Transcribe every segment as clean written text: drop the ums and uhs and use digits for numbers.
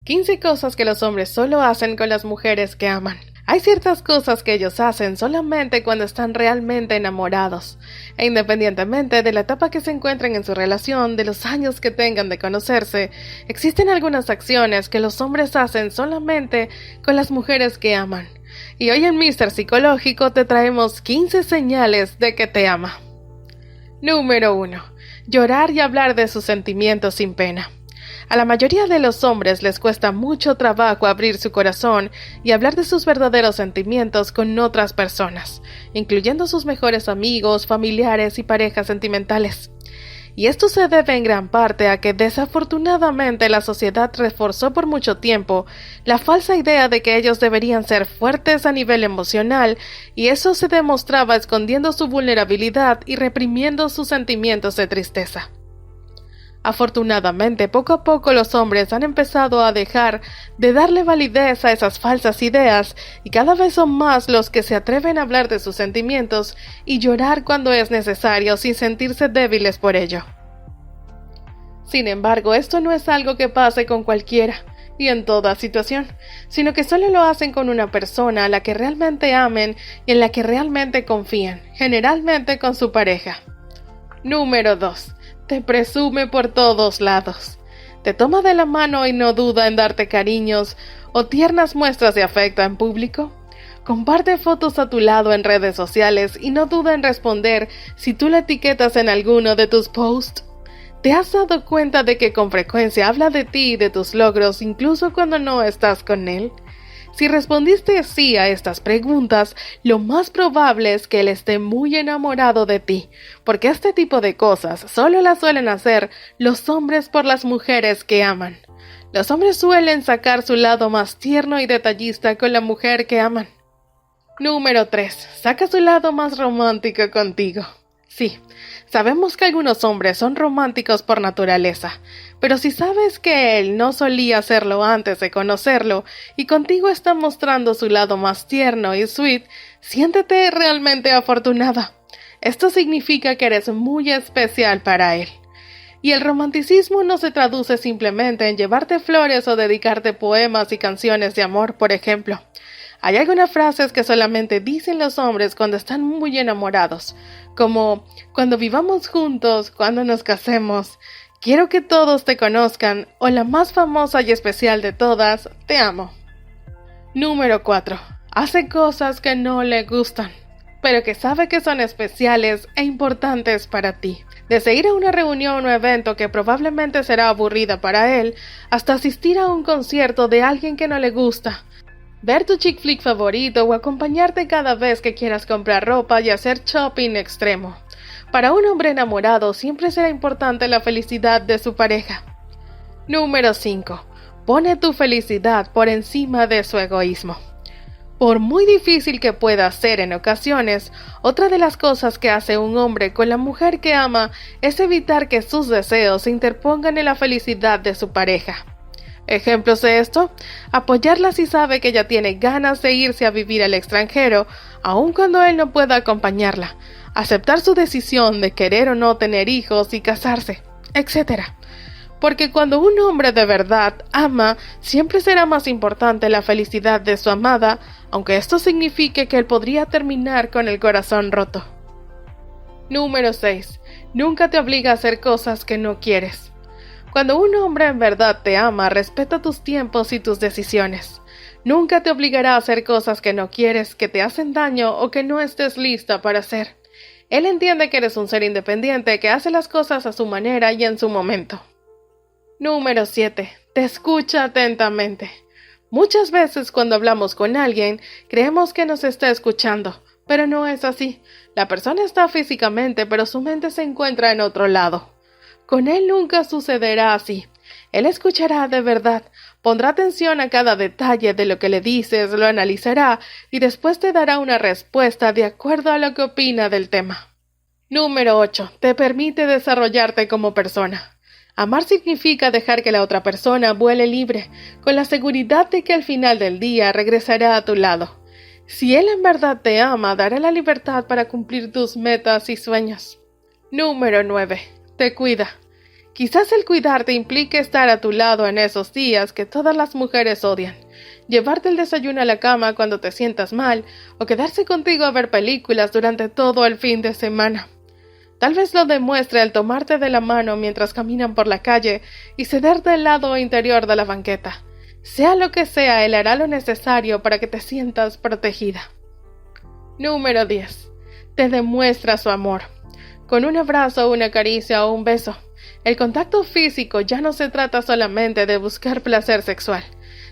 15 cosas que los hombres solo hacen con las mujeres que aman. Hay ciertas cosas que ellos hacen solamente cuando están realmente enamorados, e independientemente de la etapa que se encuentren en su relación, de los años que tengan de conocerse, existen algunas acciones que los hombres hacen solamente con las mujeres que aman. Y hoy en Mr. Psicológico te traemos 15 señales de que te ama. Número 1. Llorar y hablar de sus sentimientos sin pena. A la mayoría de los hombres les cuesta mucho trabajo abrir su corazón y hablar de sus verdaderos sentimientos con otras personas, incluyendo sus mejores amigos, familiares y parejas sentimentales. Y esto se debe en gran parte a que desafortunadamente la sociedad reforzó por mucho tiempo la falsa idea de que ellos deberían ser fuertes a nivel emocional, y eso se demostraba escondiendo su vulnerabilidad y reprimiendo sus sentimientos de tristeza. Afortunadamente, poco a poco los hombres han empezado a dejar de darle validez a esas falsas ideas y cada vez son más los que se atreven a hablar de sus sentimientos y llorar cuando es necesario sin sentirse débiles por ello. Sin embargo, esto no es algo que pase con cualquiera y en toda situación, sino que solo lo hacen con una persona a la que realmente amen y en la que realmente confíen, generalmente con su pareja. Número 2. Te presume por todos lados. Te toma de la mano y no duda en darte cariños o tiernas muestras de afecto en público. Comparte fotos a tu lado en redes sociales y no duda en responder si tú la etiquetas en alguno de tus posts. ¿Te has dado cuenta de que con frecuencia habla de ti y de tus logros incluso cuando no estás con él? Si respondiste sí a estas preguntas, lo más probable es que él esté muy enamorado de ti, porque este tipo de cosas solo las suelen hacer los hombres por las mujeres que aman. Los hombres suelen sacar su lado más tierno y detallista con la mujer que aman. Número 3. Saca su lado más romántico contigo. Sí, sabemos que algunos hombres son románticos por naturaleza, pero si sabes que él no solía hacerlo antes de conocerlo y contigo está mostrando su lado más tierno y sweet, siéntete realmente afortunada. Esto significa que eres muy especial para él. Y el romanticismo no se traduce simplemente en llevarte flores o dedicarte poemas y canciones de amor, por ejemplo. Hay algunas frases que solamente dicen los hombres cuando están muy enamorados, como cuando vivamos juntos, cuando nos casemos, quiero que todos te conozcan, o la más famosa y especial de todas, te amo. Número 4. Hace cosas que no le gustan, pero que sabe que son especiales e importantes para ti. Desde ir a una reunión o evento que probablemente será aburrida para él, hasta asistir a un concierto de alguien que no le gusta, ver tu chick flick favorito o acompañarte cada vez que quieras comprar ropa y hacer shopping extremo. Para un hombre enamorado siempre será importante la felicidad de su pareja. Número 5. Pone tu felicidad por encima de su egoísmo. Por muy difícil que pueda ser en ocasiones, otra de las cosas que hace un hombre con la mujer que ama es evitar que sus deseos se interpongan en la felicidad de su pareja. Ejemplos de esto: apoyarla si sabe que ella tiene ganas de irse a vivir al extranjero, aun cuando él no pueda acompañarla, aceptar su decisión de querer o no tener hijos y casarse, etc. Porque cuando un hombre de verdad ama, siempre será más importante la felicidad de su amada, aunque esto signifique que él podría terminar con el corazón roto. Número 6. Nunca te obliga a hacer cosas que no quieres. Cuando un hombre en verdad te ama, respeta tus tiempos y tus decisiones. Nunca te obligará a hacer cosas que no quieres, que te hacen daño o que no estés lista para hacer. Él entiende que eres un ser independiente que hace las cosas a su manera y en su momento. Número 7. Te escucha atentamente. Muchas veces cuando hablamos con alguien, creemos que nos está escuchando, pero no es así. La persona está físicamente, pero su mente se encuentra en otro lado. Con él nunca sucederá así. Él escuchará de verdad, pondrá atención a cada detalle de lo que le dices, lo analizará y después te dará una respuesta de acuerdo a lo que opina del tema. Número 8. Te permite desarrollarte como persona. Amar significa dejar que la otra persona vuele libre, con la seguridad de que al final del día regresará a tu lado. Si él en verdad te ama, dará la libertad para cumplir tus metas y sueños. Número 9. Te cuida. Quizás el cuidarte implique estar a tu lado en esos días que todas las mujeres odian, llevarte el desayuno a la cama cuando te sientas mal o quedarse contigo a ver películas durante todo el fin de semana. Tal vez lo demuestre al tomarte de la mano mientras caminan por la calle y cederte el lado interior de la banqueta. Sea lo que sea, él hará lo necesario para que te sientas protegida. Número 10. Te demuestra su amor. Con un abrazo, una caricia o un beso. El contacto físico ya no se trata solamente de buscar placer sexual.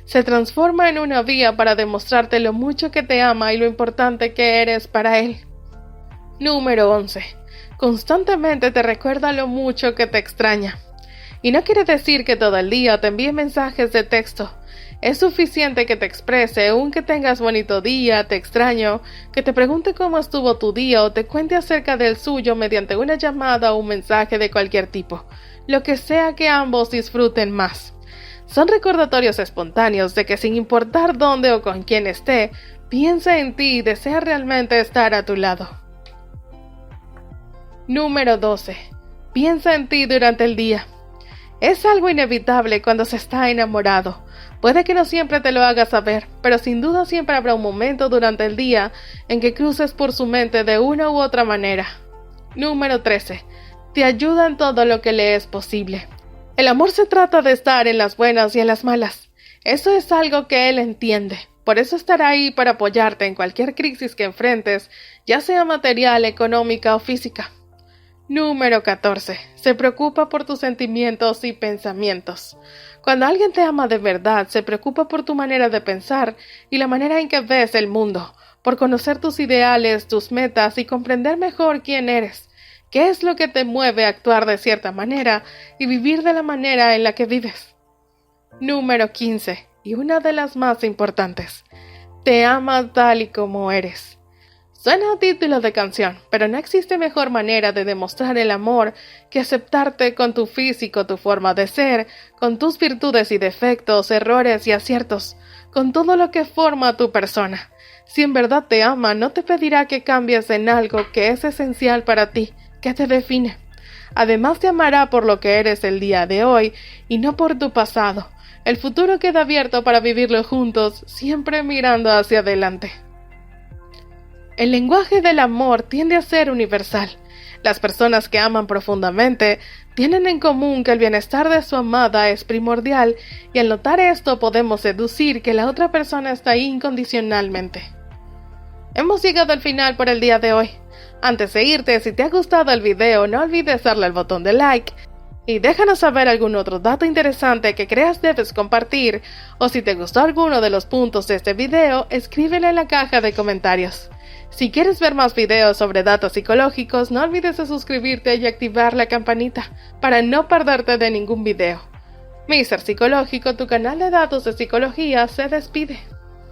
Se transforma en una vía para demostrarte lo mucho que te ama y lo importante que eres para él. Número 11. Constantemente te recuerda lo mucho que te extraña. Y no quiere decir que todo el día te envíe mensajes de texto. Es suficiente que te exprese un que tengas bonito día, te extraño, que te pregunte cómo estuvo tu día o te cuente acerca del suyo mediante una llamada o un mensaje de cualquier tipo, lo que sea que ambos disfruten más. Son recordatorios espontáneos de que sin importar dónde o con quién esté, piensa en ti y desea realmente estar a tu lado. Número 12. Piensa en ti durante el día. Es algo inevitable cuando se está enamorado. Puede que no siempre te lo haga saber, pero sin duda siempre habrá un momento durante el día en que cruces por su mente de una u otra manera. Número 13. Te ayuda en todo lo que le es posible. El amor se trata de estar en las buenas y en las malas. Eso es algo que él entiende. Por eso estará ahí para apoyarte en cualquier crisis que enfrentes, ya sea material, económica o física. Número 14. Se preocupa por tus sentimientos y pensamientos. Cuando alguien te ama de verdad, se preocupa por tu manera de pensar y la manera en que ves el mundo, por conocer tus ideales, tus metas y comprender mejor quién eres, qué es lo que te mueve a actuar de cierta manera y vivir de la manera en la que vives. Número 15. Y una de las más importantes. Te ama tal y como eres. Suena a título de canción, pero no existe mejor manera de demostrar el amor que aceptarte con tu físico, tu forma de ser, con tus virtudes y defectos, errores y aciertos, con todo lo que forma tu persona. Si en verdad te ama, no te pedirá que cambies en algo que es esencial para ti, que te define. Además te amará por lo que eres el día de hoy y no por tu pasado. El futuro queda abierto para vivirlo juntos, siempre mirando hacia adelante. El lenguaje del amor tiende a ser universal. Las personas que aman profundamente tienen en común que el bienestar de su amada es primordial y al notar esto podemos deducir que la otra persona está ahí incondicionalmente. Hemos llegado al final por el día de hoy. Antes de irte, si te ha gustado el video, no olvides darle al botón de like y déjanos saber algún otro dato interesante que creas debes compartir o si te gustó alguno de los puntos de este video, escríbelo en la caja de comentarios. Si quieres ver más videos sobre datos psicológicos, no olvides de suscribirte y activar la campanita para no perderte de ningún video. Mr. Psicológico, tu canal de datos de psicología, se despide.